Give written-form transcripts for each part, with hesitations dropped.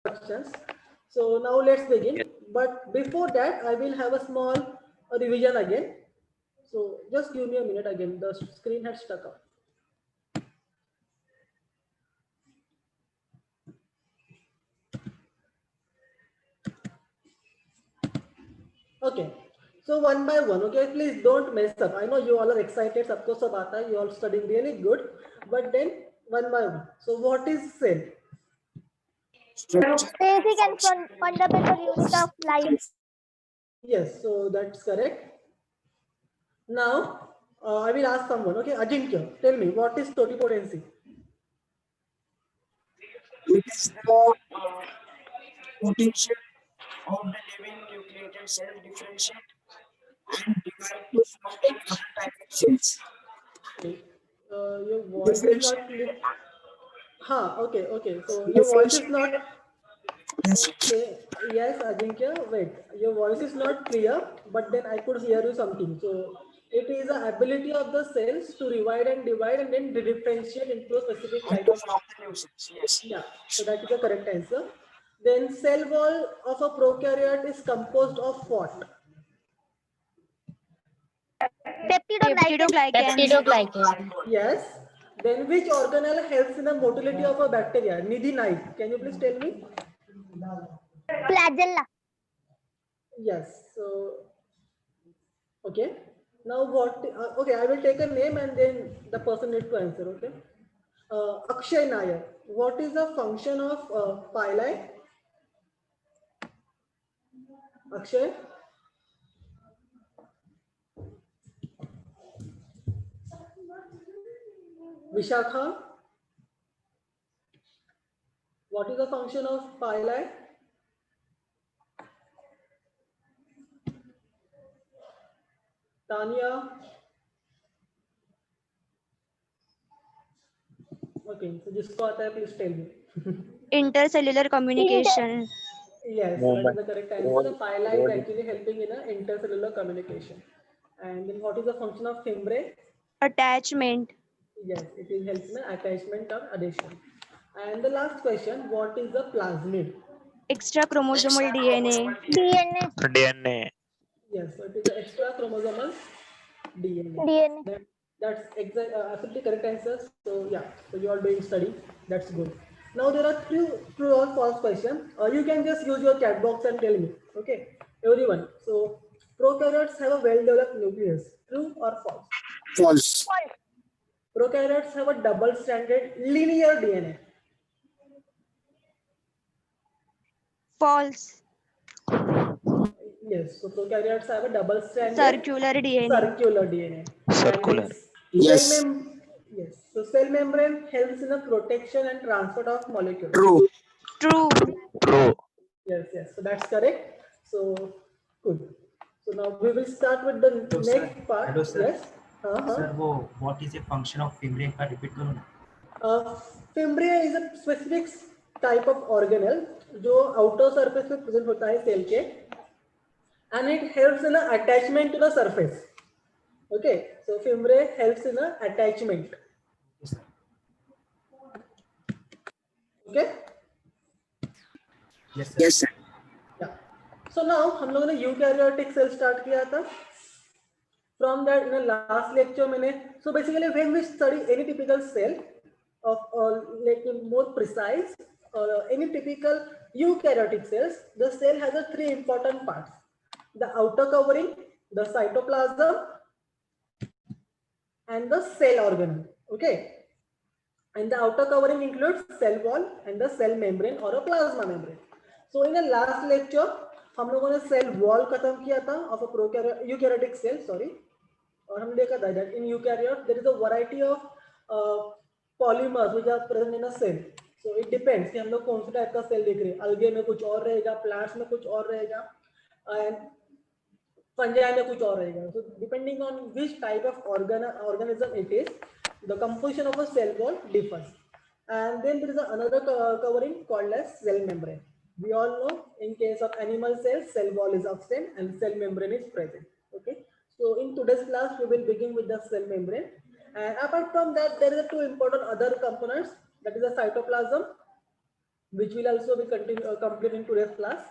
instructions. So now let's begin. But before that, I will have a small revision again. So just give me a minute again. The screen had stuck up. Okay. So one by one, okay, please don't mess up. I know you all are excited, sabko sab aata hai, you all studying really good, but then one by one. So what is cell? Basic and fundamental unit of life. Yes, so that's correct. Now, I will ask someone, okay, Ajinkya, tell me, what is totipotency? It is the potential of the living nucleated cell differentiate and divide to small and other type of cells. Okay. Your voice is Differentiate. not clear. Okay, okay. So your voice is Differentiate. not, Yes. okay. Yes, Ajinkya, wait. Your voice is not clear, but then I could hear you something. So it is the ability of the cells to divide and then differentiate into a specific type Into of. from the new cells. Yes. Yeah, so that is the correct answer. Then cell wall of a prokaryote is composed of what? Peptidoglycan. Peptidoglycan. Yes. Then which organelle helps in the motility of a bacteria? Nidhi Naik. Can you please tell me? Flagella. Yes. So, okay. Now what? Okay, I will take a name and then the person needs to answer. Okay. Akshay Nair. What is the function of pili? Akshay. Vishakha. What is the function of pili? Tanya. Okay, so जिसको आता है please tell me. Intercellular communication. Yes, so that is the correct answer. The pili is actually helping in a intercellular communication. And then what is the function of fimbriae? Attachment. Yes, it is helps in attachment or adhesion. And the last question, what is the plasmid? Extra chromosomal DNA. DNA. Yes, so it is the extra chromosomal DNA. DNA. That's absolutely correct answer. So yeah, so you are doing study. That's good. Now there are two true or false questions. You can just use your chat box and tell me. Okay, everyone. So prokaryotes have a well-developed nucleus. True or false? False. Prokaryotes have a double-stranded linear DNA. False. Yes, so prokaryotes have a double-stranded Circular DNA. circular DNA. Circular. And then Yes. yes, so cell membrane helps in the protection and transport of molecules. True. True. True. Yes, yes, so that's correct. So good. So now we will start with the Hello, next sir. part. Hello, sir. Yes. Sir वो what is a function of femur का repeat करो ना. Fimbriae is a specific type of organelle जो outer surface पे present होता है cell के, and it helps in a attachment to the surface. Okay, so fimbriae helps in a attachment. Okay. Yes, sir. Yes, sir. Yeah. So now हम लोगों ने eukaryotic cell start किया था. From that in the last lecture मैंने, so basically when we study any typical cell of like more precise or any typical eukaryotic cells, the cell has a three important parts: the outer covering, the cytoplasm, and the cell organelle. Okay, and the outer covering includes cell wall and the cell membrane or a plasma membrane. So in the last lecture हम लोगों ने cell wall खत्म किया था of a eukaryotic cell, sorry. और हमने देखा था that in eukaryote there is a variety of polymers which are present in a cell. So it depends कि हम लोग कौन से टाइप का सेल देख रहे हैं. algae में कुछ और रहेगा, plants में कुछ और रहेगा, and fungi में कुछ और रहेगा. So depending on which type of organism it is, the composition of a cell wall differs. And then there is another covering called as cell membrane. We all know in case of animal cells, cell wall is absent and cell membrane is present. Okay. So in today's class, we will begin with the cell membrane. And apart from that, there are two important other components, that is the cytoplasm, which will also be complete in today's class.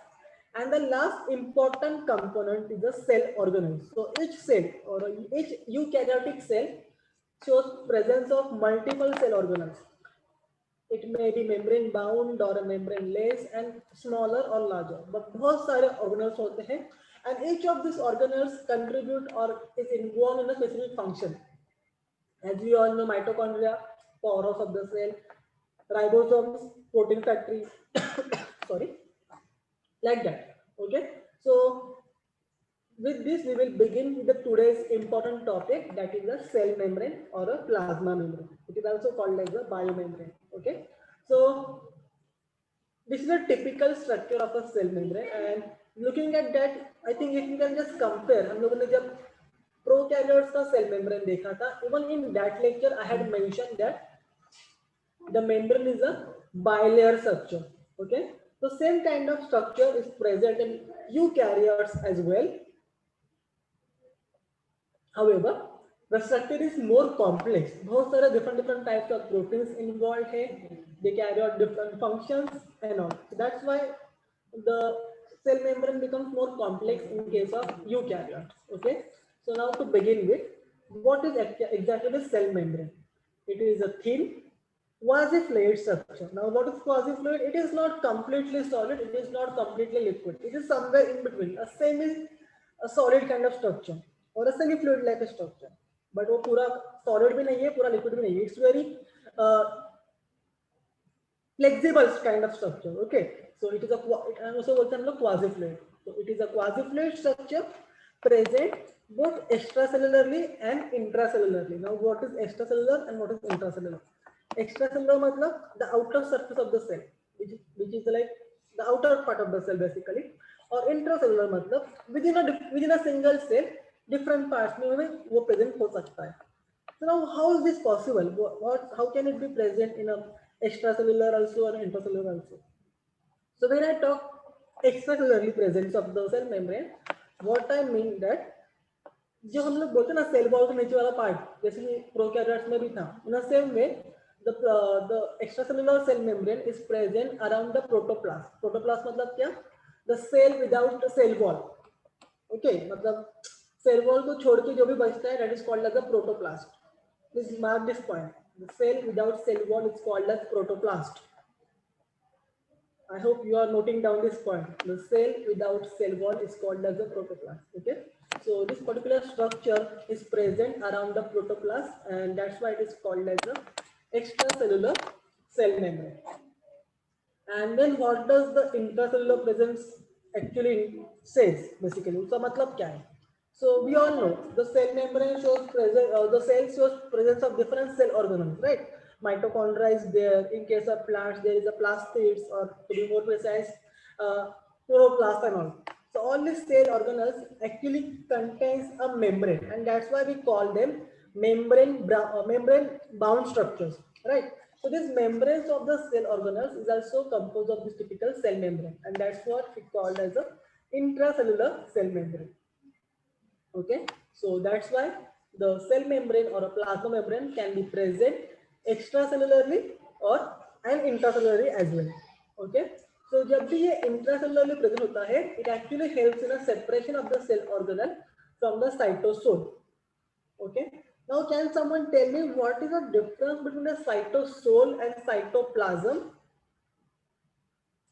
And the last important component is the cell organelles. So each cell or each eukaryotic cell shows presence of multiple cell organelles. It may be membrane bound or a membrane less and smaller or larger, but बहुत सारे organelles होते हैं, and each of these organelles contribute or is involved in a specific function. As we all know, mitochondria, powerhouse of the cell, ribosomes, protein factories, sorry, like that. Okay, so with this we will begin with the today's important topic, that is the cell membrane or a plasma membrane. It is also called as a biomembrane. Okay, so this is a typical structure of a cell membrane, and looking at that, I think if you can just compare, हम लोगों ने जब prokaryotes का cell membrane देखा था, even in that lecture I had mentioned that the membrane is a bilayer structure. Okay, so same kind of structure is present in eukaryotes as well. However, the structure is more complex. बहुत सारे different types of proteins involved है. They carry out different functions and all. So that's why the cell membrane becomes more complex in case of eukaryotes. Okay. So now to begin with, what is exactly the cell membrane? It is a thin quasi-fluid structure. Now, what is quasi-fluid? It is not completely solid. It is not completely liquid. It is somewhere in between. A semi-solid kind of structure or a semi-fluid like a structure. But वो पूरा solid भी नहीं है, पूरा liquid भी नहीं है. It's very flexible kind of structure. Okay, so it is a also quasi-fluid. So it is a quasi-fluid structure present both extracellularly and intracellularly. Now, what is extracellular and what is intracellular? Extracellular matlab the outer surface of the cell, which is like the outer part of the cell basically, or intracellular matlab within a single cell different parts में वो present हो सकता है. So now how is this possible? How can it be present in a extracellular also or intracellular also? So when I talk extracellularly presence of the cell membrane, what I mean that जो हम लोग बोलते हैं ना cell wall के नीचे वाला part, जैसे कि प्रोकैरियोट्स में भी था, in the same way the extracellular cell membrane is present around the protoplasm. Protoplasm मतलब क्या? The cell without the cell wall. Okay, मतलब cell wall को छोड़ के जो भी बचता है, that is called as a protoplast. Please mark this point. The cell without cell wall is called as protoplast. I hope you are noting down this point. The cell without cell wall is called as a protoplast. Okay, so this particular structure is present around the protoplast, and that's why it is called as a extracellular cell membrane. And then what does the intracellular presence actually says basically? उसका मतलब क्या है? So we all know the cell membrane shows the cell shows presence of different cell organelles, right? Mitochondria is there. In case of plants, there is a plastids, or to be more precise, chloroplast and all. So all these cell organelles actually contains a membrane, and that's why we call them membrane bound structures, right? So these membranes of the cell organelles is also composed of this typical cell membrane, and that's what we called as a intracellular cell membrane. Okay, so that's why the cell membrane or a plasma membrane can be present extracellularly or and intracellularly as well. Okay, so जब भी ये intracellularly present होता है, it actually helps in a separation of the cell organelle from the cytosol. Okay, now can someone tell me what is the difference between the cytosol and cytoplasm?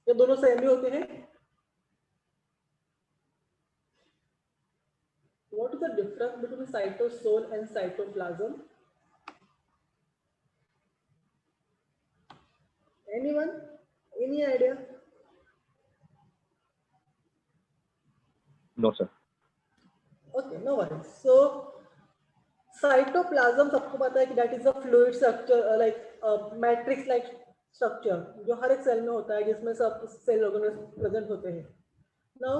ये दोनों same ही होते हैं. What is the difference between cytosol and cytoplasm? Anyone? Any idea? No, sir. Okay, no worries. So cytoplasm सबको पता है कि that is a fluid structure, like matrix like structure, जो हर एक सेल में होता है, जिसमें सब सेल ऑर्गेनेल्स प्रेजेंट होते हैं. Now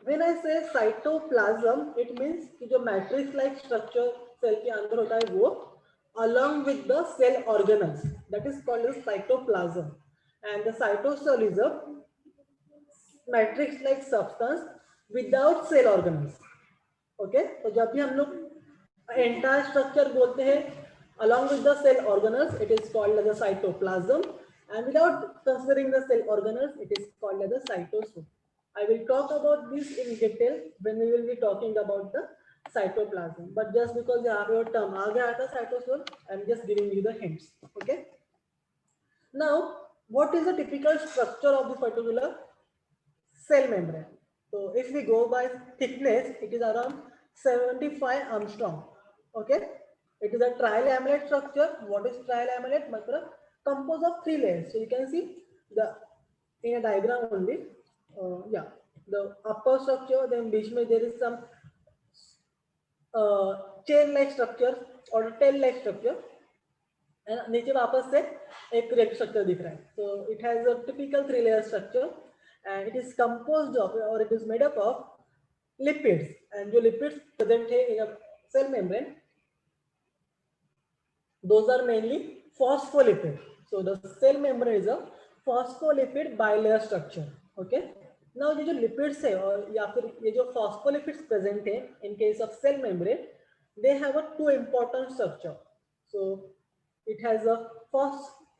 when I say cytoplasm, it means कि जो matrix like structure सेल के अंदर होता है वो along with the cell organelles, that is called as cytoplasm, and the cytosol is a matrix like substance without cell organelles. Okay, तो जब भी हम लोग entire structure बोलते हैं along with the cell organelles, it is called as a cytoplasm, and without considering the cell organelles, it is called as a cytosol. I will talk about this in detail when we will be talking about the cytoplasm, but just because यहाँ पे वो term आ गया था cytosol, I'm just giving you the hints. Okay. Now, what is the typical structure of the particular cell membrane? So if we go by thickness, it is around 75 Armstrong. Okay, it is a trilamelate structure. What is trilamelate? मतलब composed of 3 layers. So you can see the in a diagram only. Yeah, the upper structure, then बीच में there is some chain-like structure or tail-like structure. And नीचे वापस से एक rect structure दिख रहा है. So it has a typical 3-layer structure and it is composed of or it is made up of lipids, and जो lipids present है in a cell membrane, those are mainly phospholipids. So the cell membrane is a phospholipid bilayer structure. Okay. Now ये जो lipids है और या फिर ये जो phospholipids present है in case of cell membrane, they have a 2 important structure. So it has a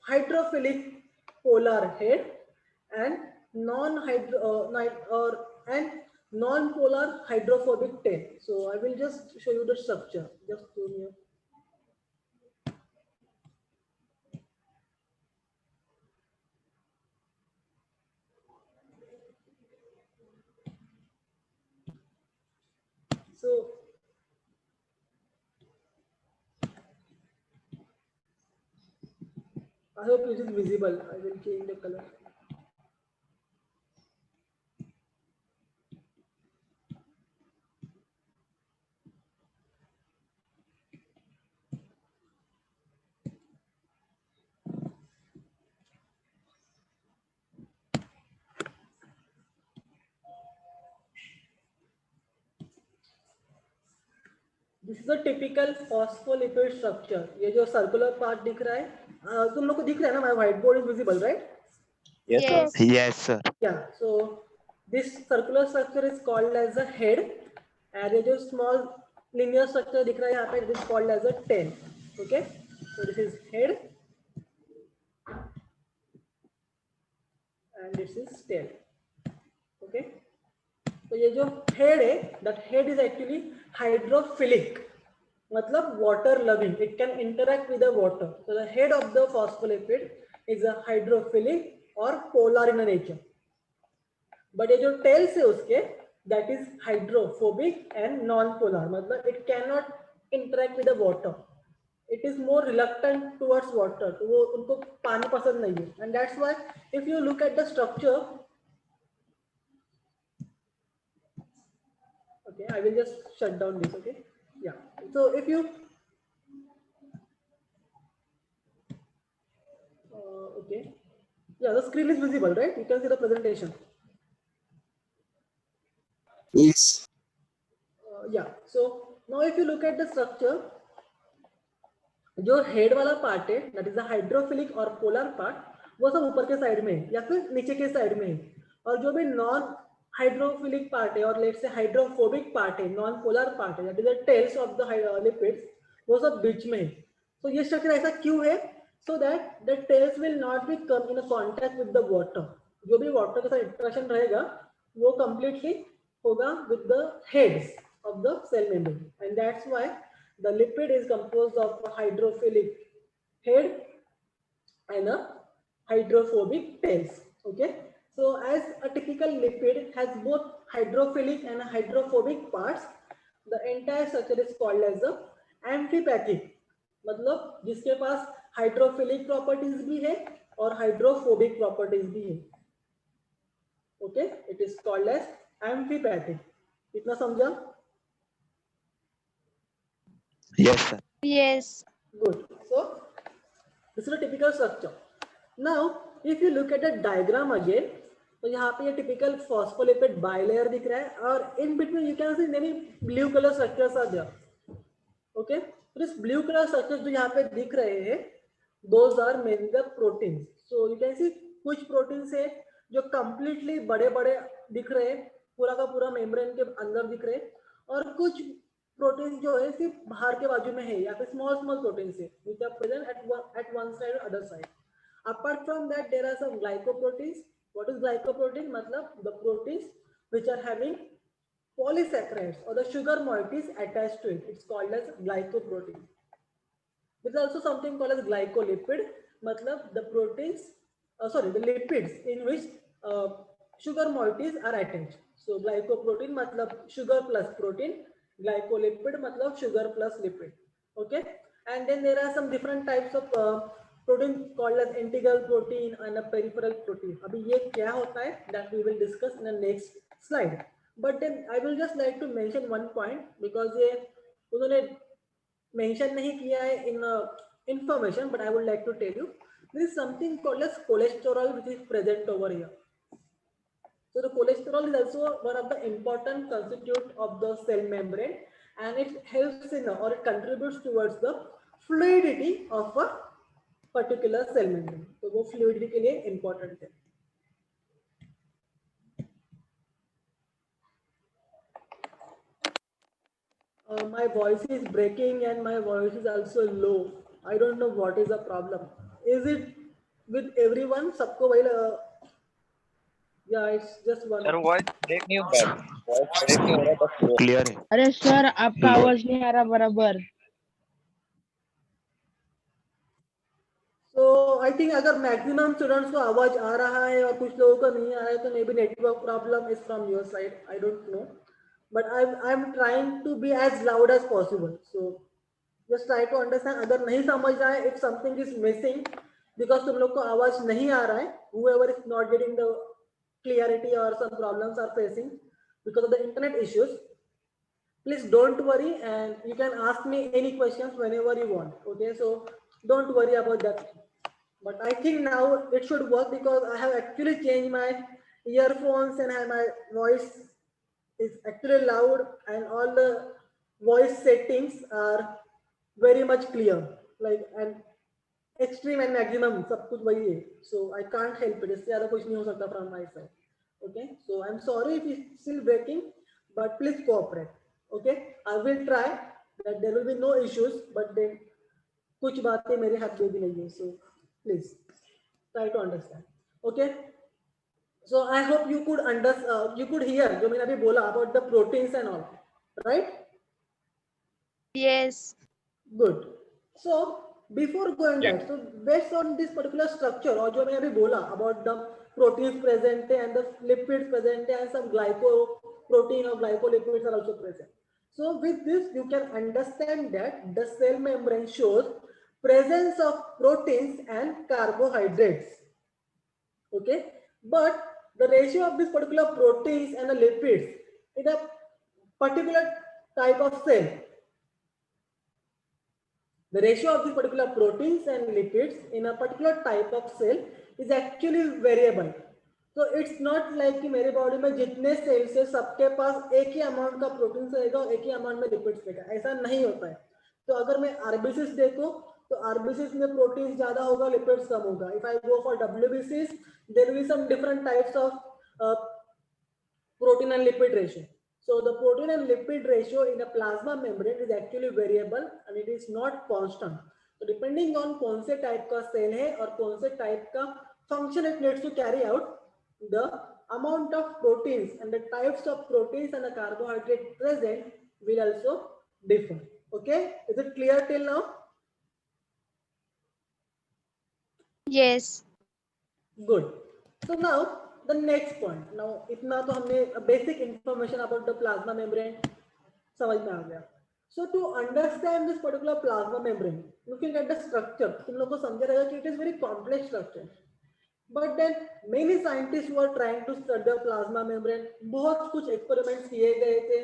hydrophilic polar head and non-polar hydrophobic tail. So I will just show you the structure. Just give me a so I hope it is visible. I will change the color. This is a typical phospholipid structure. ये जो circular part दिख रहा है, तुम लोग को दिख रहा है ना? My whiteboard is visible, right? Yes. Yes, sir. Yeah. So this circular structure is called as a head, and ये जो small linear structure दिख रहा है यहाँ पे, it is called as a tail. Okay. So this is head, and this is tail. Okay. तो ये जो head है, that head is actually hydrophilic, मतलब water loving. It can interact with the water. So the head of the phospholipid is a hydrophilic or polar in nature. But ये जो tails है उसके, that is hydrophobic and non-polar, मतलब it cannot interact with the water. It is more reluctant towards water. तो वो उनको पानी पसंद नहीं है. And that's why if you look at the structure, okay, I will just shut down this. Okay, yeah. So if you okay, yeah, the screen is visible, right? You can see the presentation. Yes. Yeah. So now if you look at the structure, जो head वाला part है, that is the hydrophilic और polar part, वो सब ऊपर के side में है या फिर नीचे के साइड में है, और जो भी नॉन हाइड्रोफिलिक पार्ट है और लेट्स से हाइड्रोफोबिक पार्ट है, नॉन पोलर पार्ट है, that is the tails of the lipids, वो सब बीच में है. तो ये स्ट्रक्चर ऐसा क्यों है? So that the tails will not be come in a contact with the water. जो भी वाटर के साथ इंटरेक्शन रहेगा वो completely होगा with the heads of the cell membrane, and that's why the lipid is composed of a hydrophilic head and a hydrophobic tails. Okay, so as a typical lipid has both hydrophilic and hydrophobic parts, the entire structure is called as a amphipathic, मतलब जिसके पास hydrophilic properties भी है और hydrophobic properties भी है. Okay, it is called as amphipathic. इतना समझा? Yes, sir. Yes. Good. So this is a typical structure. Now if you look at the diagram again, तो यहाँ पे ये typical phospholipid bilayer दिख रहा है, और in between you can see many blue color structures are there. Okay, so this blue color structures जो यहाँ पे दिख रहे हैं, those are mainly the proteins. So you can see कुछ proteins है जो completely बड़े बड़े दिख रहे हैं, पूरा का पूरा मेम्ब्रेन के अंदर दिख रहे हैं, और कुछ प्रोटीन जो है सिर्फ बाहर के बाजू में है या फिर स्मॉल प्रोटीन है which are present at one side or other side. Apart from that, there are some glycoproteins. What is glycoprotein? Matlab the proteins which are having polysaccharides or the sugar moieties attached to it. It's called as glycoprotein. There is also something called as glycolipid. Matlab the proteins, the lipids in which sugar moieties are attached. So glycoprotein matlab sugar plus protein, glycolipid matlab sugar plus lipid. Okay, and then there are some different types of protein called as integral protein and a peripheral protein. अभी ये क्या होता है? That we will discuss in the next slide. But then I will just like to mention one point because ये उन्होंने mention nahi kiya hai in information, but I would like to tell you there is something called as cholesterol which is present over here. So the cholesterol is also one of the important constituent of the cell membrane, and it helps in or it contributes towards the fluidity of a particular cell membrane. So वो fluidity के लिए important है. My voice is breaking and my voice is also low. I don't know what is the problem. Is it with everyone? सबको वही yeah, it's just one. Sir voice break नहीं हो रहा, voice break नहीं हो रहा, बस क्लियर है. अरे सर आपका आवाज नहीं आ रहा बराबर. So I think अगर maximum students को आवाज आ रहा है और कुछ लोगों को नहीं आ रहा है तो maybe network problem is from your side. I don't know, but I'm trying to be as loud as possible. So just try to understand. अगर नहीं समझ रहा है, if something is missing because तुम लोग को आवाज नहीं आ रहा है, whoever is not getting the clarity or some problems are facing because of the internet issues, please don't worry and you can ask me any questions whenever you want. Okay, so don't worry about that. But I think now it should work because I have actually changed my earphones and my voice is actually loud and all the voice settings are very much clear, like and extreme and maximum सब कुछ वही है. So I can't help it. इससे ज़्यादा कुछ नहीं हो सकता from my side. Okay, so I'm sorry if it's still breaking, but please cooperate. Okay, I will try that there will be no issues, but then कुछ बातें मेरे हाथ में भी नहीं है. So please try to understand. Okay, so I hope you could you could hear जो मैंने अभी बोला about the proteins and all, right? Yes. Good. So before going that, so based on this particular structure और जो मैंने अभी बोला about the proteins present and the lipids present and some glycoprotein or glycolipids are also present. So with this you can understand that the cell membrane shows presence of proteins and carbohydrates. Okay, but the ratio of this particular proteins and the lipids in a particular type of cell, the ratio of these particular proteins and lipids in a particular type of cell is actually variable. So it's not like कि मेरे body में जितने sales है सबके पास एक ही amount का protein रहेगा और एक ही अमाउंट में लिपिड्स रहेगा, ऐसा नहीं होता है. तो अगर मैं आरबीसीस देखूं तो आरबीसीस में प्रोटीन ज्यादा होगा, लिपिड्स कम होगा. इफ आई गो फॉर डब्ल्यूबीसीस there will be some different types of protein and lipid ratio. So the protein and lipid ratio in a plasma membrane is actually variable and it is not constant. So depending on कौन से type का cell है और कौन से type का function it needs to carry out, the amount of proteins and the types of proteins and the carbohydrate present will also differ. Okay, is it clear till now? Yes. Good. So now the next point. Now इतना तो हमने basic information about the plasma membrane समझ में आ गया. So to understand this particular plasma membrane, looking at the structure, तुम लोग को समझ रहेगा कि it is very complex structure. But then many scientists were trying to study the plasma membrane. बहुत कुछ experiments किए गए थे.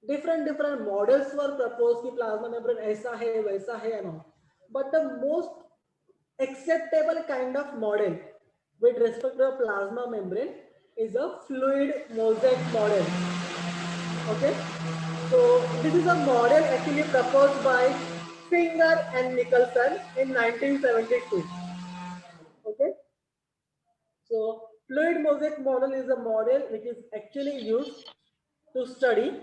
Different models were proposed कि plasma membrane ऐसा है वैसा है and all. But the most acceptable kind of model with respect to the plasma membrane is a fluid mosaic model. Okay, so this is a model actually proposed by Singer and Nicholson in 1972. Okay, so fluid mosaic model is a model which is actually used to study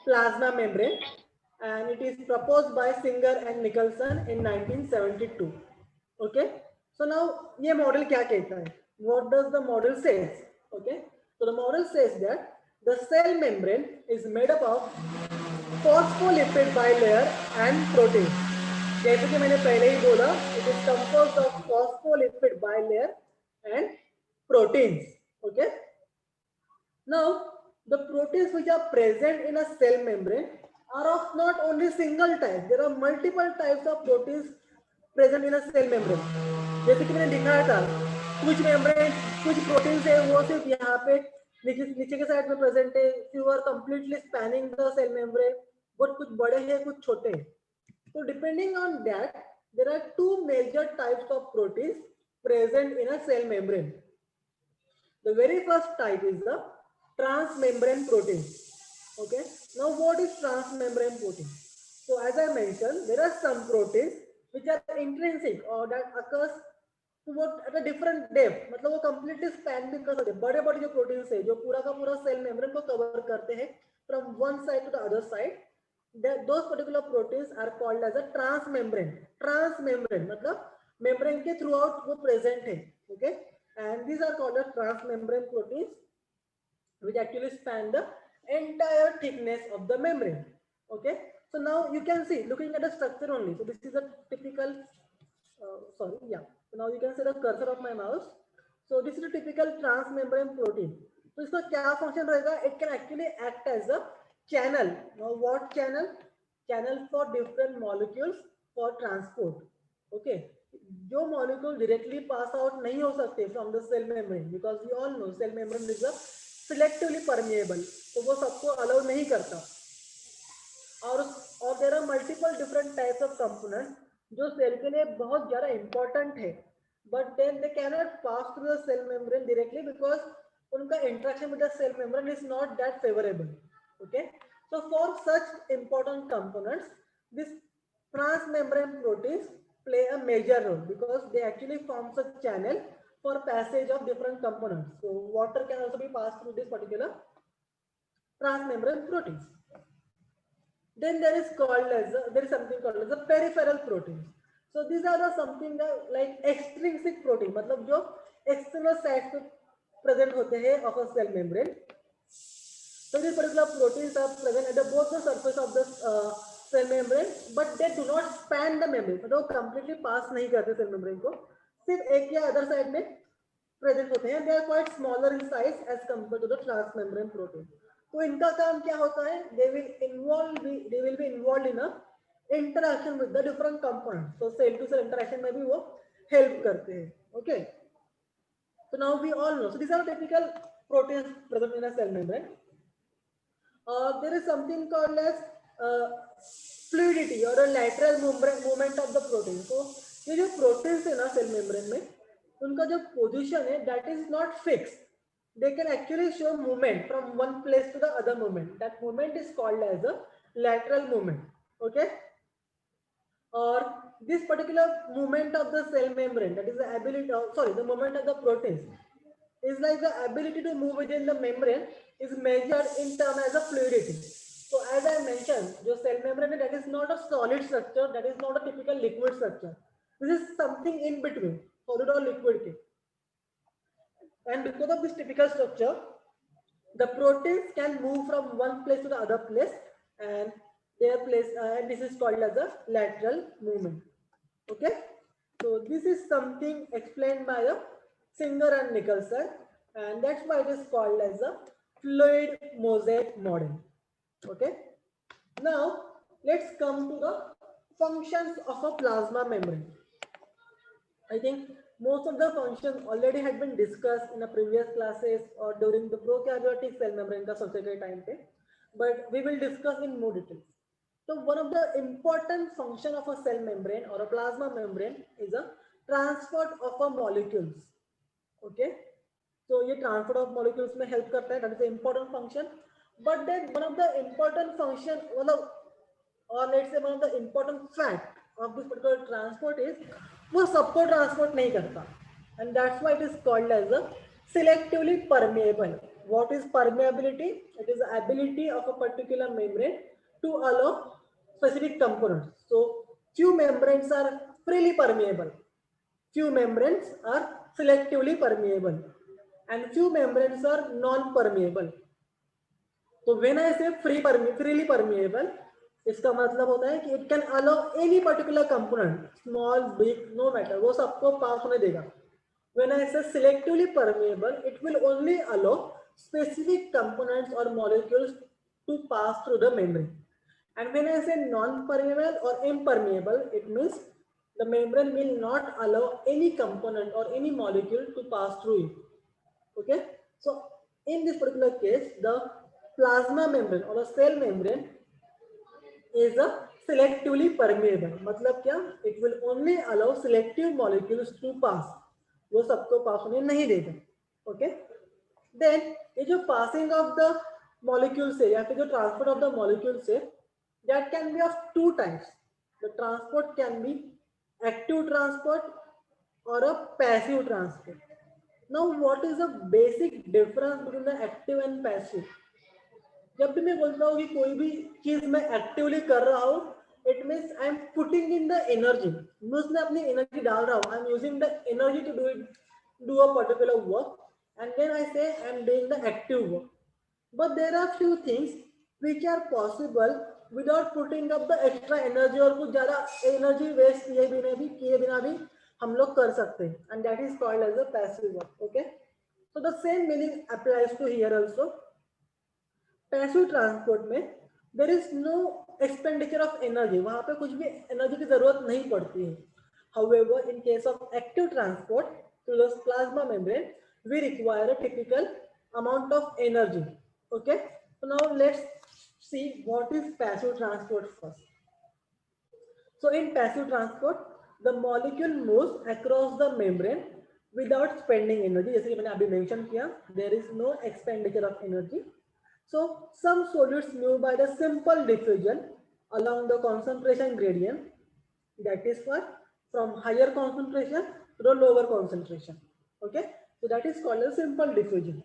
plasma membrane and it is proposed by Singer and Nicholson in 1972. Okay, so now ये model क्या कहता है? What does the model says? Okay, so the model says that the cell membrane is made up of phospholipid bilayer and protein. जैसे कि मैंने पहले ही बोला, it is composed of phospholipid bilayer and proteins. Okay, now the proteins which are present in a cell membrane are of not only single type, there are multiple types of proteins present in a cell membrane. जैसे कि मैंने दिखाया था, कुछ membrane, कुछ proteins है वो सिर्फ यहाँ पे नीचे के साइड में प्रेजेंट है, few are completely spanning the cell membrane, और कुछ बड़े हैं कुछ छोटे हैं. So depending on that, there are two major types of proteins present in a cell membrane. The very first type is the transmembrane protein. Okay, now what is transmembrane protein? So as I mentioned, there are some proteins which are intrinsic or that occurs at a different depth. मतलब वो completely span भी कर सकते हैं. बड़े बड़े जो proteins है जो पूरा का पूरा cell membrane को cover करते हैं from one side to the other side, that those particular proteins are called as a transmembrane. Transmembrane मतलब membrane के throughout वो present है. Okay, and these are called as transmembrane proteins, which actually span the entire thickness of the membrane. Okay, so now you can see looking at the structure only. So this is a typical so now you can see the cursor of my mouse. So this is a typical transmembrane protein. So इसका क्या function रहेगा? It can actually act as a channel. Now what channel? Channel for different molecules for transport. Okay, जो molecule directly pass out नहीं हो सकते from the cell membrane, because we all know cell membrane is a selectively permeable, तो वो सबको allow नहीं करता. और there are multiple different types of components जो सेल के लिए बहुत ज़्यादा important है, but then they cannot pass through the cell membrane directly because उनका interaction with the cell membrane is not that favorable. Okay, so for such important components, this transmembrane proteins play a major role because they actually form a channel for passage of different components. So water can also be passed through this particular transmembrane proteins. Then there is something called as a peripheral proteins. So these are the something like extrinsic protein, मतलब जो external sides पे present होते हैं of a cell membrane. So these particular proteins are present at both the surface of the cell membrane, but they do not span the membrane. मतलब वो completely pass नहीं करते cell membrane को, सिर्फ एक या other side में present होते हैं. They are quite smaller in size as compared to the transmembrane protein. तो इनका काम क्या होता है? They will be involved in a interaction with the different components. So cell to cell interaction में भी वो help करते हैं. Okay. So now we all know. So these are typical proteins present in a cell membrane. There is something called as fluidity or a lateral movement of the protein. So ये जो proteins है ना cell membrane में, उनका जो position है that is not fixed. They can actually show movement from one place to the other movement. That movement is called as a lateral movement. Okay, or this particular movement of the cell membrane, that is the ability of, the movement of the proteins is like the ability to move within the membrane is measured in terms as a fluidity. So as I mentioned, your cell membrane, that is not a solid structure, that is not a typical liquid structure. This is something in between, solid or liquid. And because of this typical structure, the proteins can move from one place to the other place, and and this is called as a lateral movement. Okay, so this is something explained by the Singer and Nicholson, and that's why it is called as a fluid mosaic model. Okay, now let's come to the functions of a plasma membrane. I think most of the functions already had been discussed in the previous classes or during the prokaryotic cell membrane ka subsequent time pe, but we will discuss in more details. So one of the important function of a cell membrane or a plasma membrane is a transport of a molecules. Okay, so ये transport of molecules में help करता है, that is the important function. But then one of the important function, or let's say one of the important fact of this particular transport is वो सबको transport नहीं करता, and that's why it is called as a selectively permeable. What is permeability? It is the ability of a particular membrane to allow specific components. So few membranes are freely permeable, few membranes are selectively permeable and few membranes are non-permeable. तो when I say freely permeable, इसका मतलब होता है कि it can allow any particular component, small, big, no matter, वो सबको पास होने देगा. When I say selectively permeable, it will only allow specific components or molecules to pass through the membrane. And when I say non-permeable or impermeable, it means the membrane will not allow any component or any molecule to pass through it. Okay, so in this particular case, the plasma membrane or a cell membrane is a selectively permeable. मतलब क्या? It will only allow selective molecules to pass. वो सबको पास होने नहीं देगा. Okay, then ये जो passing of the molecules है या फिर जो transport of the molecules है, that can be of two types. The transport can be active transport or a passive transport. Now, what is the basic difference between the active and passive? जब भी मैं बोलता हूँ कि कोई भी चीज मैं एक्टिवली कर रहा हूँ, it means I am putting in the energy. मैं उसमें अपनी एनर्जी डाल रहा हूँ. I am using the energy to do a particular work, and then I say I am doing the active work. But there are few things which are possible without putting up the extra energy, और कुछ ज्यादा energy waste किए बिना भी हम लोग कर सकते हैं, and that is called as a passive work. Okay, so the same meaning applies to here also. Passive transport में there is no expenditure of energy, वहां पे कुछ भी एनर्जी की जरूरत नहीं पड़ती है. However, in case of active transport through the plasma membrane, we require a typical amount of energy. Okay, so now let's see what is passive transport first. So in passive transport, the molecule moves across the membrane without spending energy. जैसे कि मैंने अभी mention किया, there is no expenditure of energy. So some solids move by the simple diffusion along the concentration gradient, that is from higher concentration to the lower concentration. Okay, so that is called a simple diffusion.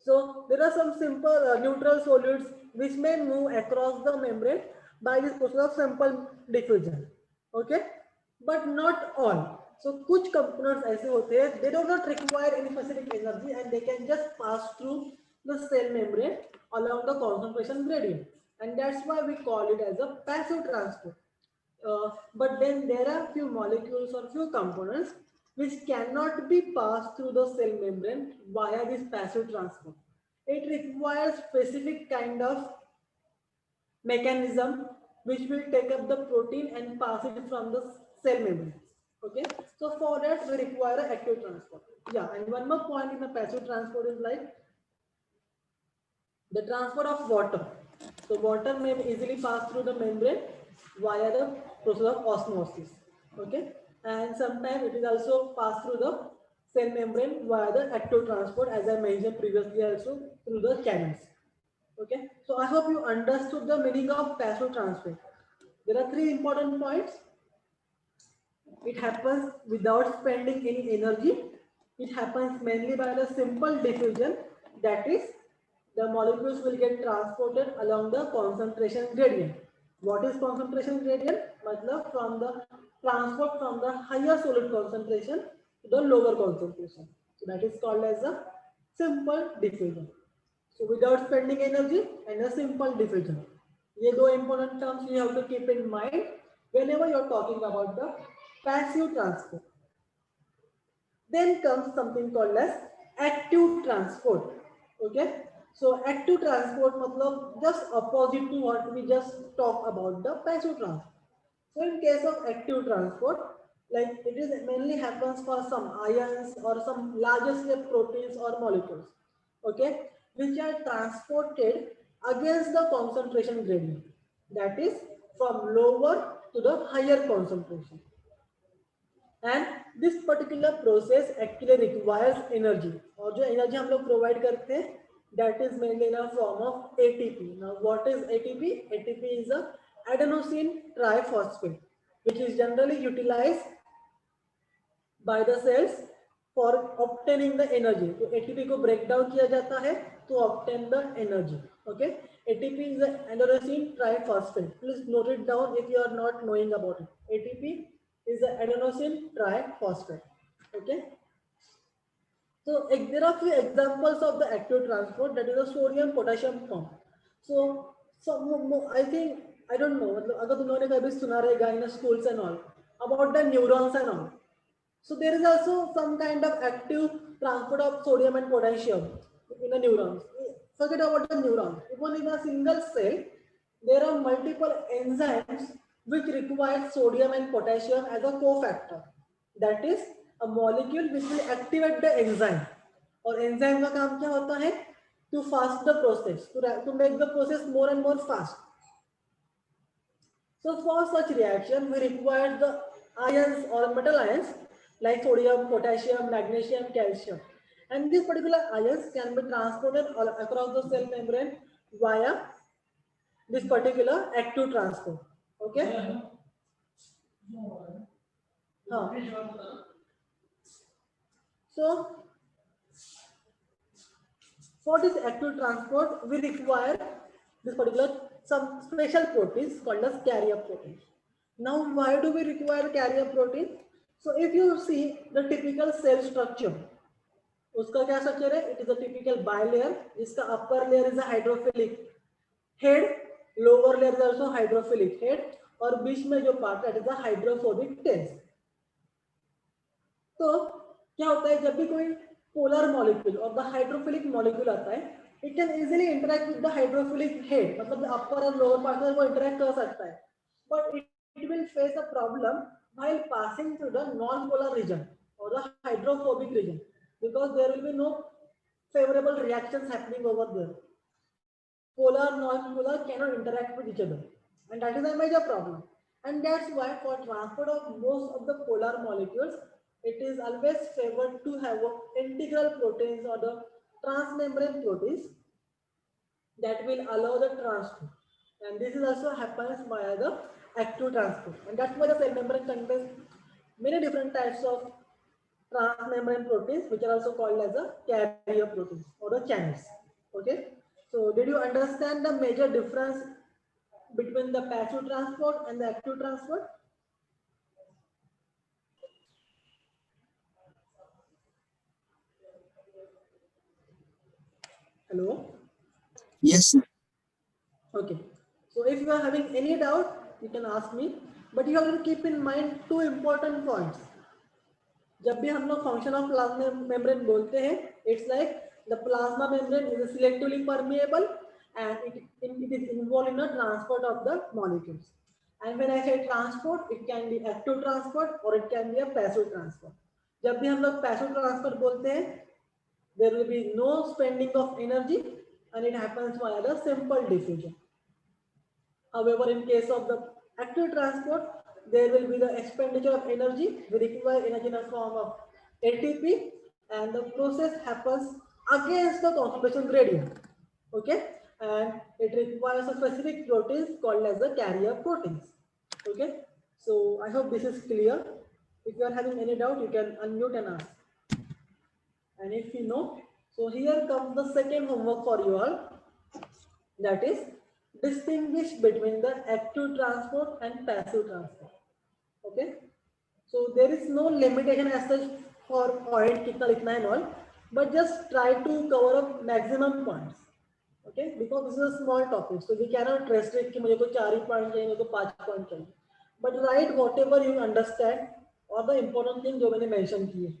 So there are some simple neutral solids which may move across the membrane by this process of simple diffusion. Okay, but not all. So कुछ components ऐसे होते हैं, they do not require any specific energy and they can just pass through the cell membrane along the concentration gradient, and that's why we call it as a passive transport. But then there are few molecules or few components which cannot be passed through the cell membrane via this passive transport. It requires specific kind of mechanism which will take up the protein and pass it from the cell membrane. Okay, so for that we require an active transport. Yeah, and one more point in the passive transport is like the transfer of water. So water may easily pass through the membrane via the process of osmosis. Okay, and sometimes it is also passed through the cell membrane via the active transport, as I mentioned previously, also through the channels. Okay, so I hope you understood the meaning of passive transport. There are three important points. It happens without spending any energy. It happens mainly by the simple diffusion, that is, the molecules will get transported along the concentration gradient. What is concentration gradient? Matlab from the transport from the higher solid concentration to the lower concentration. So that is called as a simple diffusion. So without spending energy and a simple diffusion. These two important terms you have to keep in mind whenever you are talking about the passive transport. Then comes something called as active transport. Okay, so active transport matlab just opposite to what we just talked about the passive transport. So in case of active transport, like it is mainly happens for some ions or some larger scale proteins or molecules, okay, which are transported against the concentration gradient, that is from lower to the higher concentration. And this particular process actually requires energy, और जो energy हम लोग provide करते हैं, that is mainly in a form of ATP. Now what is ATP? ATP is a adenosine triphosphate, which is generally utilized by the cells for obtaining the energy. तो ATP को break down किया जाता है to obtain the energy. Okay, ATP is an adenosine triphosphate. Please note it down if you are not knowing about it. ATP is the adenosine triphosphate. Okay. So there are few examples of the active transport, that is the sodium potassium pump. So I think, I don't know, अगर तुम लोगों ने कभी सुना रहेगा in schools and all about the neurons and all. So there is also some kind of active transport of sodium and potassium in the neurons. Forget about the neurons. Even in a single cell, there are multiple enzymes which require sodium and potassium as a cofactor. That is a molecule which will activate the enzyme. और enzyme का काम क्या होता है? To fast the process, to make the process more and more fast. So for such reaction, we require the ions or metal ions like sodium, potassium, magnesium, calcium. And these particular ions can be transported across the cell membrane via this particular active transport. Okay? So for this active transport, we require this particular some special proteins called as carrier proteins. Now, why do we require carrier protein? So, if you see the typical cell structure, उसका क्या structure है? It is a typical bilayer. जिसका upper layer is a hydrophilic head, lower layer is also hydrophilic head, और बीच में जो part है, it is a hydrophobic tail. तो क्या होता है जब भी कोई polar molecule or the hydrophilic molecule आता है, it can easily interact with the hydrophilic head, मतलब upper और lower part में वो interact कर सकता है, but it will face a problem while passing through the non-polar region or the hydrophobic region, because there will be no favorable reactions happening over there. Polar, non-polar cannot interact with each other, and that is a major problem. And that's why for transport of most of the polar molecules, it is always favored to have integral proteins or the transmembrane proteins that will allow the transport. And this is also happens via the active transport. And that's why the cell membrane contains many different types of transmembrane proteins, which are also called as the carrier proteins or the channels. Okay. So did you understand the major difference between the passive transport and the active transport? Hello? Yes, sir. Okay. So if you are having any doubt, you can ask me, but you have to keep in mind two important points. जब भी हम लोग function of plasma membrane बोलते हैं, it's like the plasma membrane is selectively permeable and it is involved in the transport of the molecules. And when I say transport, it can be active transport or it can be a passive transport. जब भी हम लोग passive transport बोलते हैं, there will be no spending of energy and it happens via the simple diffusion. However, in case of the active transport, there will be the expenditure of energy. We require energy in the form of ATP, and the process happens against the concentration gradient. Okay, and it requires a specific proteins called as the carrier proteins. Okay, so I hope this is clear. If you are having any doubt, you can unmute and ask. And if you know, so here comes the second homework for you all. That is, distinguish between the active transport and passive transport. Okay, so there is no limitation as such for point kitna likhna and all, but just try to cover up maximum points. Okay, because this is a small topic, so we cannot restrict कि मुझे को 4 ही point चाहिए, मुझे को 5 point चाहिए, but write whatever you understand or the important thing जो मैंने mention किए.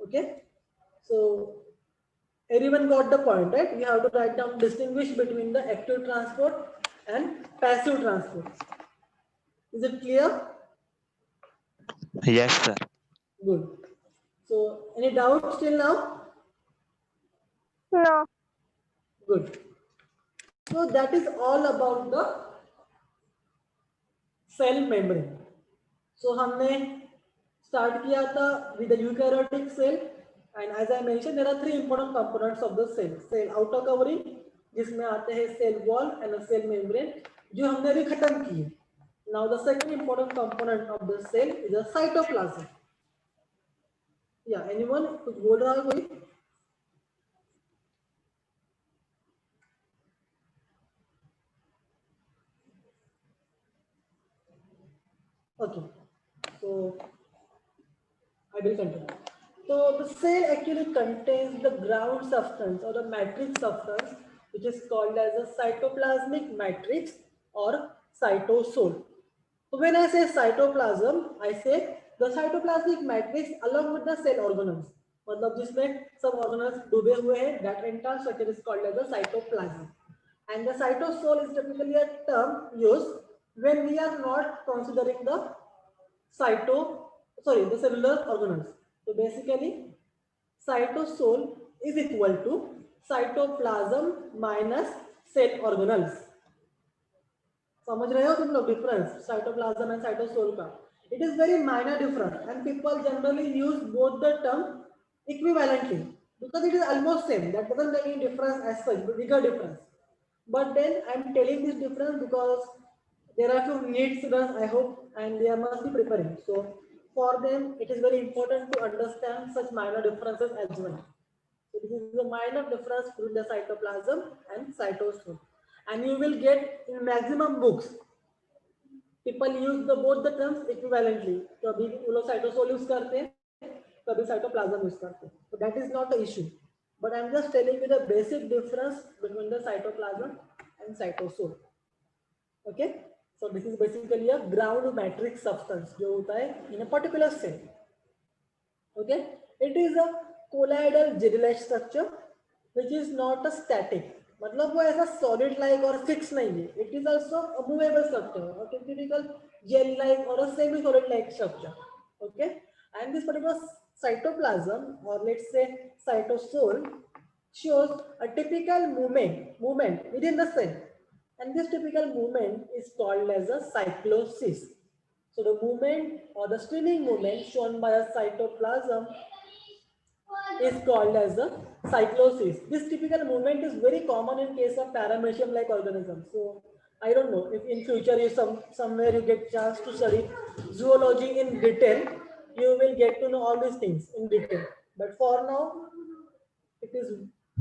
Okay, so everyone got the point, right? We have to write down, distinguish between the active transport and passive transport. Is it clear? Yes, sir. Good. So any doubts till now? No. Good. So that is all about the cell membrane. So हमने start किया था with the eukaryotic cell, and as I mentioned, there are three important components of the cell. Cell outer covering, जिसमें आते हैं cell wall and a cell membrane, जो हमने अभी खत्म किए. Now the second important component of the cell is the cytoplasm. Yeah, anyone कुछ बोल रहा है कोई? Okay. So I will continue. So the cell actually contains the ground substance or the matrix substance, which is called as a cytoplasmic matrix or cytosol. So when I say cytoplasm, I say the cytoplasmic matrix along with the cell organelles. मतलब जिसमें सब organelles डूबे हुए हैं, that entire structure is called as the cytoplasm. And the cytosol is typically a term used when we are not considering the the cellular organelles. So basically, cytosol is equal to cytoplasm minus cell organelles. समझ रहे हो तुम लोग difference cytoplasm and cytosol का? It is very minor difference and people generally use both the term equivalently because it is almost same. That doesn't make any difference as such, bigger difference. But then I'm telling this difference because there are few NEET students, I hope, and they must be preparing. So for them, it is very important to understand such minor differences as well. So this is a minor difference between the cytoplasm and cytosol. And you will get in maximum books, people use the both the terms equivalently. कभी वो लोग cytosol use करते हैं, कभी cytoplasm use करते हैं. So that is not the issue. But I'm just telling you the basic difference between the cytoplasm and cytosol. Okay? So this is basically a ground matrix substance जो होता है in a particular cell. Okay? It is a colloidal gel-like structure which is not a static. मतलब वो ऐसा solid like और fixed नहीं है. It is also a movable structure, a typical gel-like or a semi-solid like structure. Okay? And this particular cytoplasm or let's say cytosol shows a typical movement within the cell. And this typical movement is called as a cyclosis. So the movement or the streaming movement shown by a cytoplasm is called as a cyclosis. This typical movement is very common in case of paramecium-like organisms. So I don't know if in future you somewhere you get chance to study zoology in detail, you will get to know all these things in detail. But for now, it is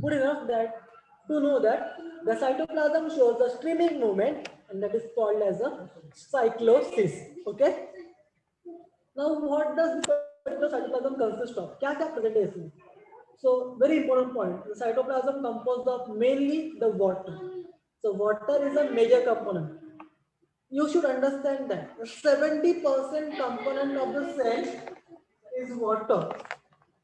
good enough that to know that the cytoplasm shows a streaming movement, and that is called as a cyclosis. Okay. Now, what does the cytoplasm consist of? क्या क्या present है इसमें? So, very important point. The cytoplasm composed of mainly the water. So, water is a major component. You should understand that the 70% component of the cell is water.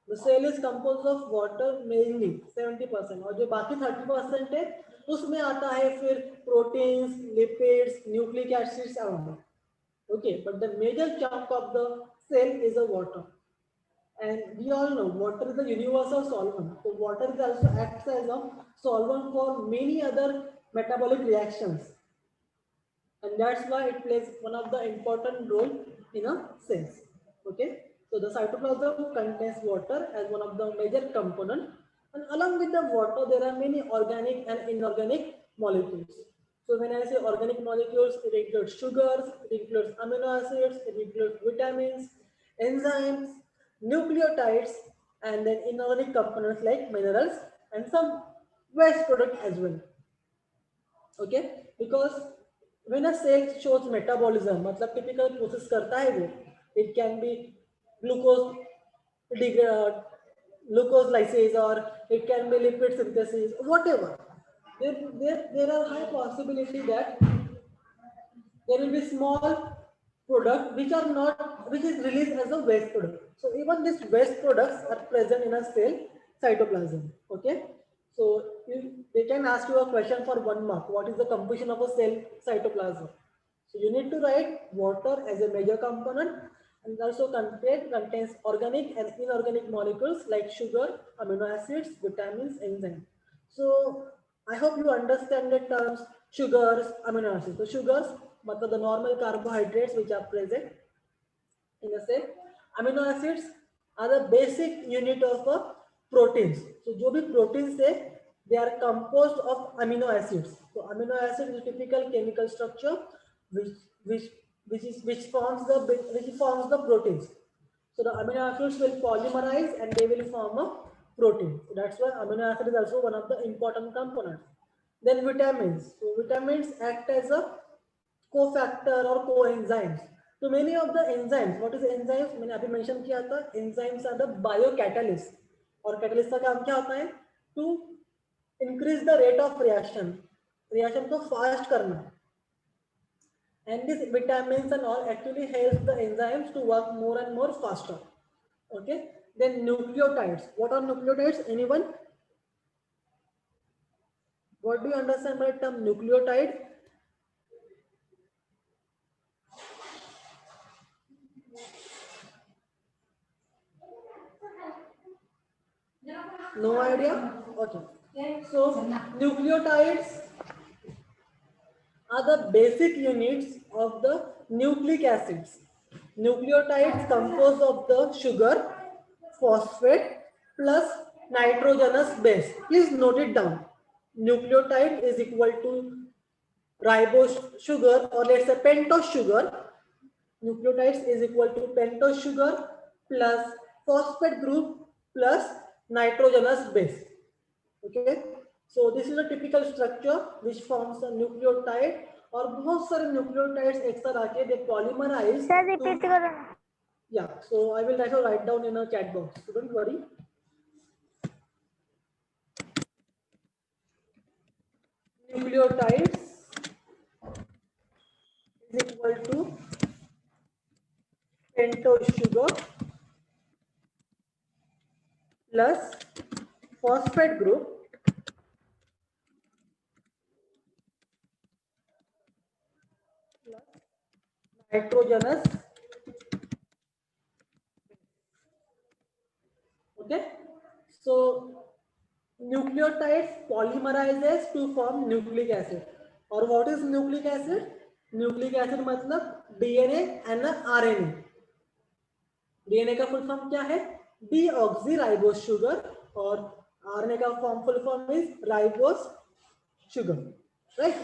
The cell is composed of water mainly 70%. और जो बाकी 30% है उसमें आता है फिर proteins, lipids, nucleic acids around. Okay, but the major chunk of the cell is a water. And we all know water is a universal solvent. So water is also acts as a solvent for many other metabolic reactions. And that's why it plays one of the important role in a cells. Okay. So the cytoplasm contains water as one of the major component. And along with the water, there are many organic and inorganic molecules. So when I say organic molecules, it includes sugars, it includes amino acids, it includes vitamins, enzymes, nucleotides, and then inorganic components like minerals and some waste product as well. Okay, because when a cell shows metabolism, मतलब typical process करता है वो, it can be glucose lysase or it can be lipid synthesis, whatever. There are high possibility that there will be small product which is released as a waste product. So even these waste products are present in a cell cytoplasm. Okay. So they can ask you a question for 1 mark. What is the composition of a cell cytoplasm? So you need to write water as a major component, and also contains organic and inorganic molecules like sugar, amino acids, vitamins, enzymes. So I hope you understand the terms sugars, amino acids. So sugars, the normal carbohydrates which are present in a cell. Amino acids are the basic unit of proteins. So जो भी proteins है, they are composed of amino acids. So amino acid is a typical chemical structure which forms the proteins. So the amino acids will polymerize and they will form a protein. So that's why amino acid is also one of the important components. Then vitamins. So vitamins act as a cofactor or coenzymes. So many of the enzymes, what is enzymes? मैंने अभी mention किया था, enzymes are the biocatalysts. और catalyst का काम क्या होता है? To increase the rate of reaction. Reaction को fast करना. And these vitamins and all actually helps the enzymes to work more and more faster. Okay. Then nucleotides. What are nucleotides? Anyone? What do you understand by the term nucleotide? No idea? Okay. So nucleotides are the basic units of the nucleic acids. Nucleotides composed of the sugar, phosphate plus nitrogenous base. Please note it down. Nucleotide is equal to ribose sugar, or let's say pentose sugar. Nucleotides is equal to pentose sugar plus phosphate group plus nitrogenous base. Okay, so this is a typical structure which forms a nucleotide. और बहुत सारे nucleotides एक साथ आके they polymerize. Sir, repeat करो ना. Yeah, so I will try to write down in a chat box, so don't worry. Nucleotides is equal to pentose sugar plus phosphate group plus nitrogenous. Okay, so nucleotides polymerizes to form nucleic acid. और what is nucleic acid? Nucleic acid मतलब DNA and RNA. DNA का full form क्या है? Deoxyribose sugar, और RNA का full form is ribose sugar, right?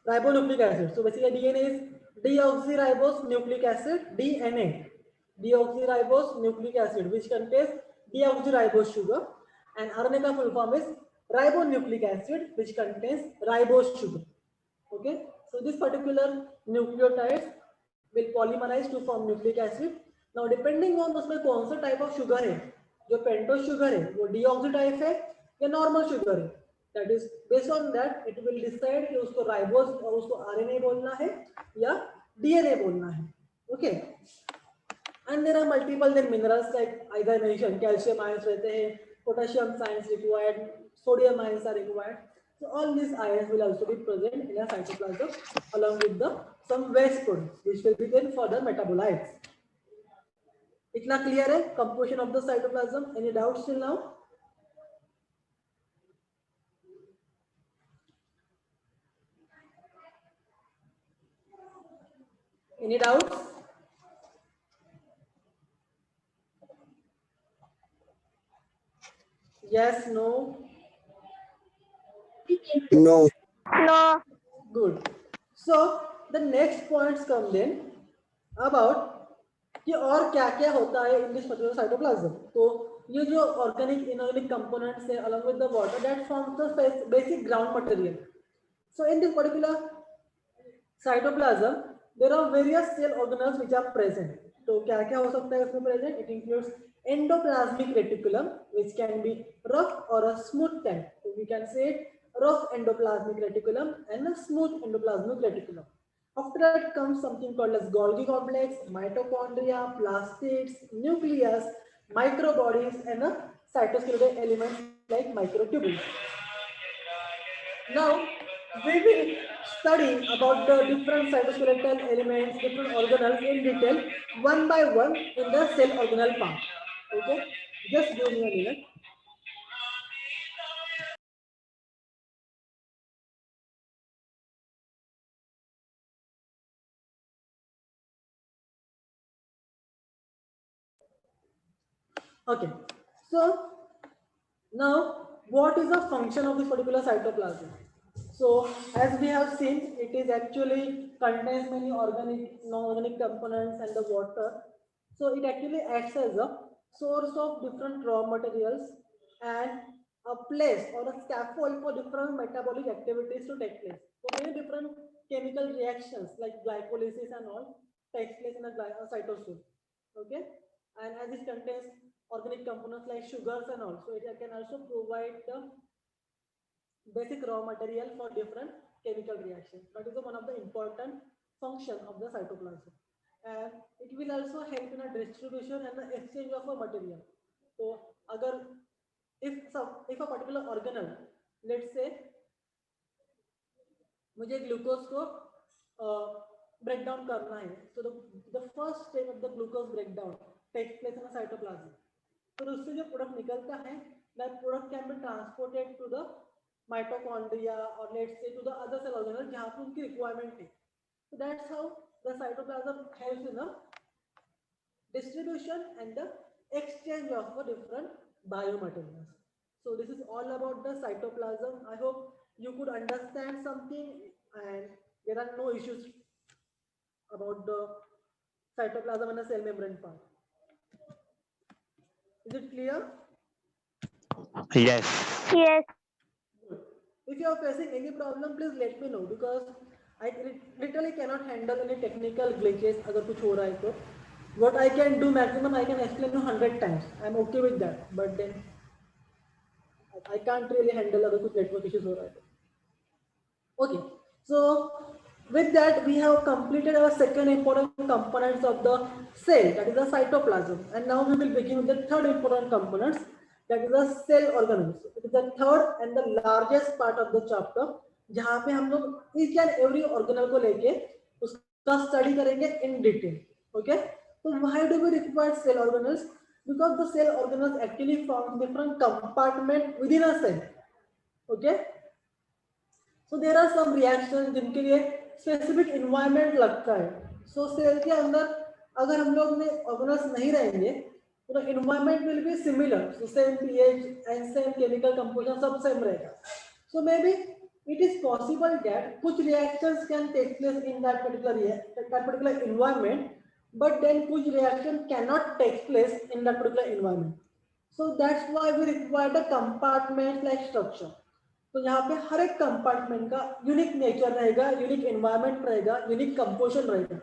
Ribonucleic acid. So basically DNA is deoxyribose nucleic acid, DNA, deoxyribose nucleic acid, which contains deoxyribose sugar, and RNA का full form is ribonucleic acid, which contains ribose sugar. Okay, so this particular nucleotides will polymerize to form nucleic acid. Now depending on उसमें कौन सा type of sugar है, जो pentose sugar है वो deoxy type है या नॉर्मल शुगर है, that is based on that it will decide कि उसको राइबोस और उसको आरएनए बोलना है या डीएनए बोलना है. Okay, and there are multiple then minerals like either mentioned calcium ions रहते हैं, potassium ions required, sodium ions are required. So all these ions will also be present in a cytoplasm along with the some waste products which will be then further metabolites. इतना clear है composition of the cytoplasm? Any doubts till now? Any doubts? Yes, no? No. No. Good. So the next points come then about कि और क्या क्या होता है in this particular cytoplasm. तो ये जो organic inorganic components है along with the water that forms the basic ground material. So in this particular cytoplasm there are various cell organelles which are present. तो क्या क्या हो सकता है इसमें present? It includes endoplasmic reticulum, which can be rough or a smooth type. So we can say rough endoplasmic reticulum and a smooth endoplasmic reticulum. After that comes something called as Golgi complex, mitochondria, plastids, nucleus, microbodies, and a cytoskeletal elements like microtubules. Now we will study about the different cytoskeletal elements, different organelles in detail, one by one in the cell organelle part. Okay, just give me a minute. Okay, so now what is the function of this particular cytoplasm? So as we have seen, it is actually contains many organic, non-organic components and the water. So it actually acts as a source of different raw materials and a place or a scaffold for different metabolic activities to take place. So many different chemical reactions like glycolysis and all takes place in a cytosol. Okay, and as it contains organic components like sugars and all, so it can also provide the basic raw material for different chemical reactions. That is one of the important function of the cytoplasm, and it will also help in a distribution and the exchange of a material. So, agar if a particular organelle, let's say, मुझे glucose को break down करना है, so the first step of the glucose breakdown takes place in a cytoplasm. फिर उससे जो product निकलता है, that product can be transported to the mitochondria or let's say to the other cell organelles जहाँ पे उनकी requirement है. So that's how the cytoplasm helps in the distribution and the exchange of the different biomaterials. So this is all about the cytoplasm. I hope you could understand something and there are no issues about the cytoplasm and the cell membrane part. Is it clear? Yes. Yes. Good. If you are facing any problem, please let me know because I literally cannot handle any technical glitches. अगर कुछ हो रहा है तो, what I can do maximum I can explain you 100 times. I'm okay with that, but then I can't really handle अगर कुछ network issues हो रहा है तो. Okay, so with that we have completed our second important components of the cell, that is the cytoplasm, and now we will begin with the third important components, that is the cell organelles. It is the third and the largest part of the chapter, जहाँ पे हम लोग each and every organelle को लेके उसका study करेंगे in detail. Okay, so why do we require cell organelles? Because the cell organelles actually form different compartments within a cell. Okay, so there are some reactions जिनके लिए specific environment लगता है. सो cell के अंदर अगर हम लोग में ऑर्गेनल्स नहीं रहेंगे तो environment will be similar, so same pH and same chemical composition सब सेम रहेगा. So maybe it is possible that कुछ reactions can take place in that particular environment, but then कुछ reaction cannot take place in that particular environment. So that's why we require the compartment like structure. तो यहाँ पे हर एक compartment का unique nature रहेगा, unique environment रहेगा, unique composition रहेगा,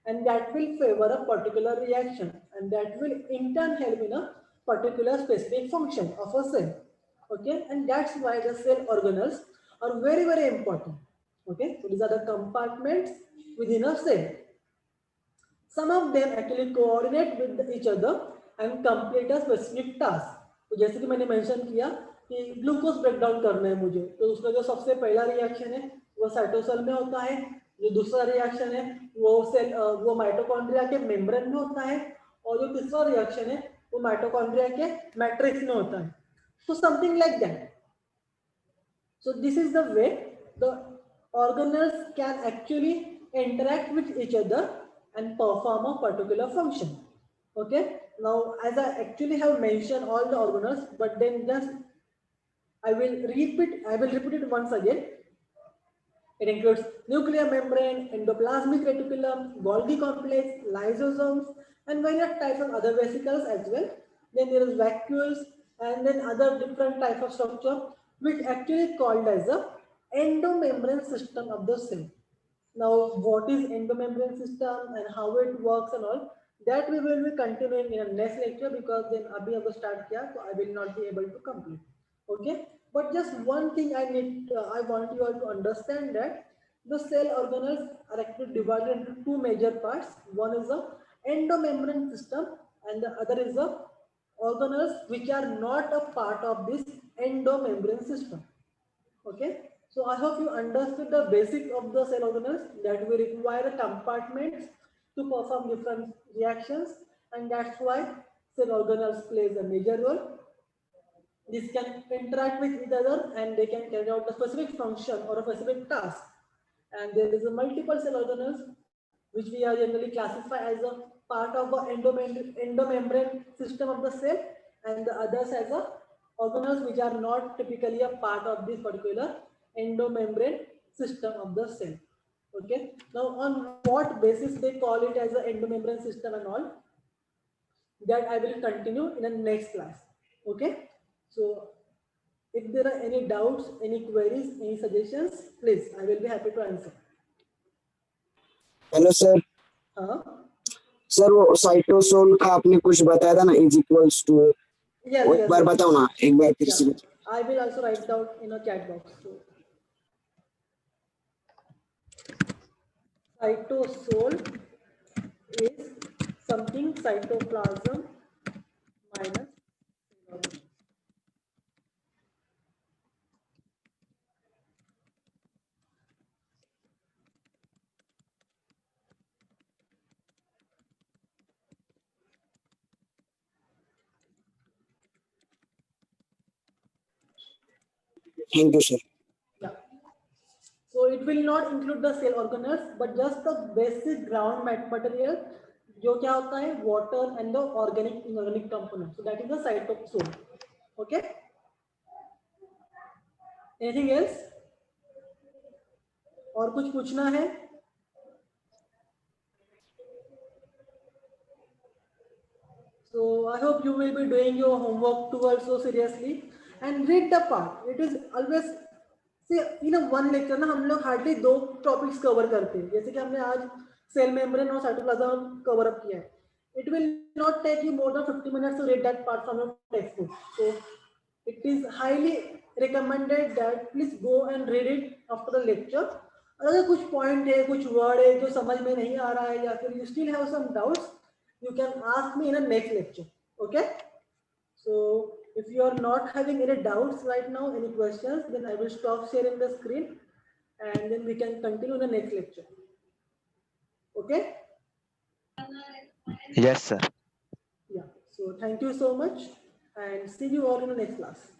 and that will favor a particular reaction and that will in turn help in a particular specific function of a cell. Okay, and that's why the cell organelles are very very important. Okay, so these are the compartments within a cell. Some of them actually coordinate with each other and complete a specific task. तो जैसे कि मैंने mention किया कि glucose breakdown करना है मुझे, तो उसका जो सबसे पहला रिएक्शन है वो साइटोसेल में होता है, जो दूसरा रिएक्शन है वो माइटोकॉन्ड्रिया के मेम्ब्रेन में होता है, और जो तीसरा रिएक्शन है वो माइटोकॉन्ड्रिया के मैट्रिक्स में होता है. So something like that. So this is the way the organelles can actually interact with each other and perform a particular function. Okay, now as I actually have mentioned all the organelles, but then just I will repeat it once again. It includes nuclear membrane, endoplasmic reticulum, Golgi complex, lysosomes, and various types of other vesicles as well. Then there is vacuoles and then other different types of structure, which actually called as the endomembrane system of the cell. Now, what is endomembrane system and how it works and all, that we will be continuing in a next lecture, because then abhi agar start kiya, so I will not be able to complete. Okay, but just one thing I want you all to understand, that the cell organelles are actually divided into two major parts. One is the endomembrane system and the other is the organelles which are not a part of this endomembrane system. Okay, so I hope you understood the basic of the cell organelles, that we require compartments to perform different reactions, and that's why cell organelles plays a major role. These can interact with each other and they can carry out a specific function or a specific task. And there is a multiple cell organelles which we are generally classify as a part of the endomembrane system of the cell, and the others as a organelles which are not typically a part of this particular endomembrane system of the cell. Okay, now on what basis they call it as an endomembrane system and all, that I will continue in the next class. Okay, so if there are any doubts, any queries, any suggestions, please, I will be happy to answer. Hello, sir. हाँ sir वो cytosol का आपने कुछ बताया था ना, is equals to, yes वो एक yes बार yes. बताओ ना, एक बार फिर से Yeah. बताओ। I will also write down in a chat box. So, cytosol is something cytoplasm minus cell. Thank you sir. Yeah. So it will not include the cell organelles, but just the basic ground material, जो क्या होता है water and the organic inorganic component. So that is the cytosol. Okay. Anything else? और कुछ पूछना है? So I hope you will be doing your homework too also seriously and read the part. It is always see in a one lecture ना हम लोग hardly 2 topics cover करते हैं, जैसे कि हमने आज cell membrane और cytoplasm cover up किया है. It will not take you more than 50 minutes to read that part from your textbook. So it is highly recommended that please go and read it after the lecture. अगर कुछ point है, कुछ word है जो समझ में नहीं आ रहा है या फिर you still have some doubts, you can ask me in a next lecture. Okay. So if you are not having any doubts right now, any questions, then I will stop sharing the screen and then we can continue the next lecture. Okay. Yes, sir. Yeah. So thank you so much and see you all in the next class.